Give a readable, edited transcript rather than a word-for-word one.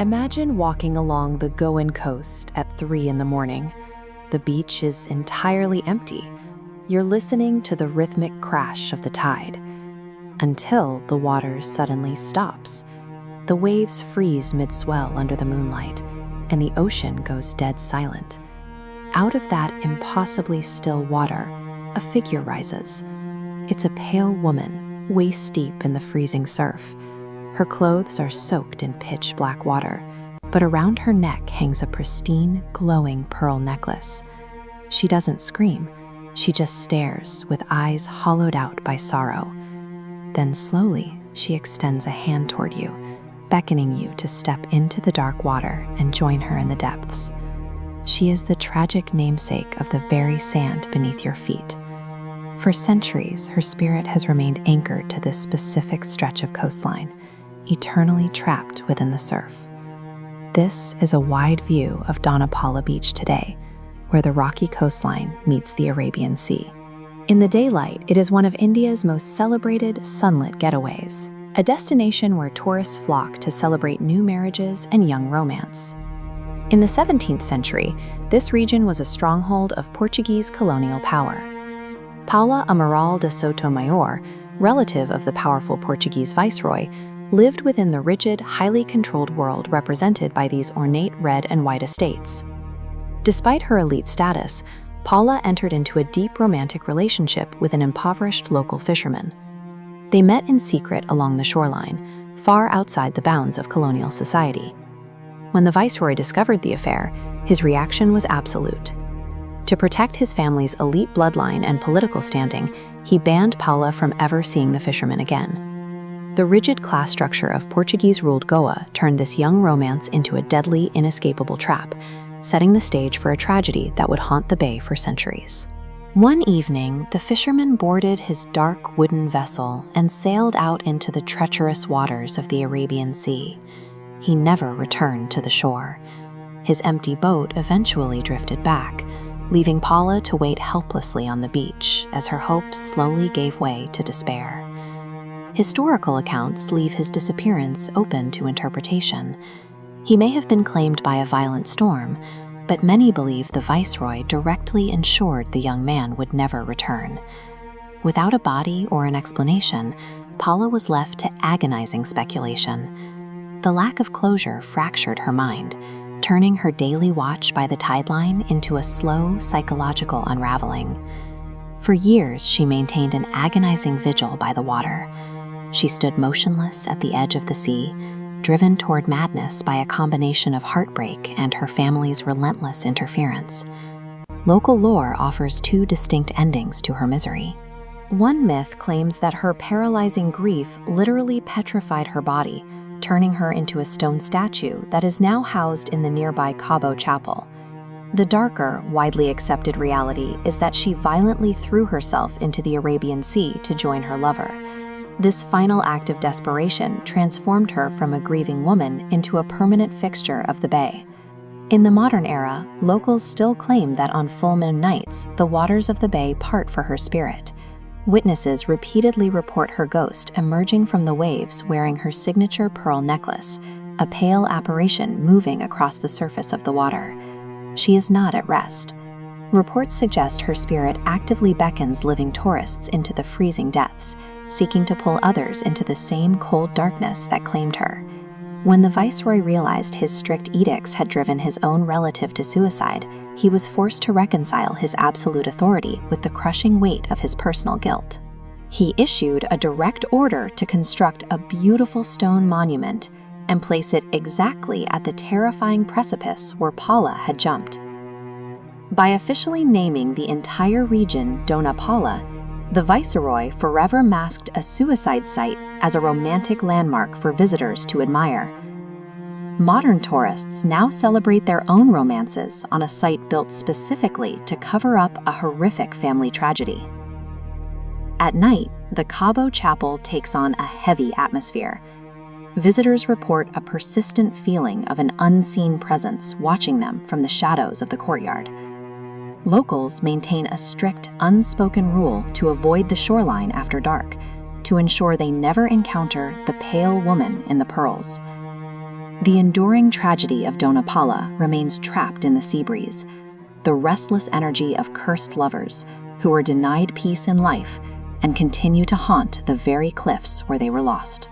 Imagine walking along the Goan coast at 3 in the morning. The beach is entirely empty. You're listening to the rhythmic crash of the tide. Until the water suddenly stops. The waves freeze mid-swell under the moonlight, and the ocean goes dead silent. Out of that impossibly still water, a figure rises. It's a pale woman, waist-deep in the freezing surf. Her clothes are soaked in pitch-black water, but around her neck hangs a pristine, glowing pearl necklace. She doesn't scream. She just stares with eyes hollowed out by sorrow. Then slowly, she extends a hand toward you, beckoning you to step into the dark water and join her in the depths. She is the tragic namesake of the very sand beneath your feet. For centuries, her spirit has remained anchored to this specific stretch of coastline, eternally trapped within the surf. This is a wide view of Dona Paula Beach today, where the rocky coastline meets the Arabian Sea. In the daylight, it is one of India's most celebrated sunlit getaways, a destination where tourists flock to celebrate new marriages and young romance. In the 17th century, this region was a stronghold of Portuguese colonial power. Paula Amaral de Sotomayor, relative of the powerful Portuguese Viceroy, lived within the rigid, highly controlled world represented by these ornate red and white estates. Despite her elite status, Paula entered into a deep romantic relationship with an impoverished local fisherman. They met in secret along the shoreline, far outside the bounds of colonial society. When the Viceroy discovered the affair, his reaction was absolute. To protect his family's elite bloodline and political standing, he banned Paula from ever seeing the fisherman again. The rigid class structure of Portuguese-ruled Goa turned this young romance into a deadly, inescapable trap, setting the stage for a tragedy that would haunt the bay for centuries. One evening, the fisherman boarded his dark wooden vessel and sailed out into the treacherous waters of the Arabian Sea. He never returned to the shore. His empty boat eventually drifted back, leaving Paula to wait helplessly on the beach as her hopes slowly gave way to despair. Historical accounts leave his disappearance open to interpretation. He may have been claimed by a violent storm, but many believe the Viceroy directly ensured the young man would never return. Without a body or an explanation, Paula was left to agonizing speculation. The lack of closure fractured her mind, turning her daily watch by the tideline into a slow, psychological unraveling. For years, she maintained an agonizing vigil by the water. She stood motionless at the edge of the sea, driven toward madness by a combination of heartbreak and her family's relentless interference. Local lore offers two distinct endings to her misery. One myth claims that her paralyzing grief literally petrified her body, turning her into a stone statue that is now housed in the nearby Cabo Chapel. The darker, widely accepted reality is that she violently threw herself into the Arabian Sea to join her lover. This final act of desperation transformed her from a grieving woman into a permanent fixture of the bay. In the modern era, locals still claim that on full moon nights, the waters of the bay part for her spirit. Witnesses repeatedly report her ghost emerging from the waves wearing her signature pearl necklace, a pale apparition moving across the surface of the water. She is not at rest. Reports suggest her spirit actively beckons living tourists into the freezing depths, seeking to pull others into the same cold darkness that claimed her. When the Viceroy realized his strict edicts had driven his own relative to suicide, he was forced to reconcile his absolute authority with the crushing weight of his personal guilt. He issued a direct order to construct a beautiful stone monument and place it exactly at the terrifying precipice where Paula had jumped. By officially naming the entire region Dona Paula, the Viceroy forever masked a suicide site as a romantic landmark for visitors to admire. Modern tourists now celebrate their own romances on a site built specifically to cover up a horrific family tragedy. At night, the Cabo Chapel takes on a heavy atmosphere. Visitors report a persistent feeling of an unseen presence watching them from the shadows of the courtyard. Locals maintain a strict, unspoken rule to avoid the shoreline after dark, to ensure they never encounter the pale woman in the pearls. The enduring tragedy of Dona Paula remains trapped in the sea breeze, the restless energy of cursed lovers who were denied peace in life and continue to haunt the very cliffs where they were lost.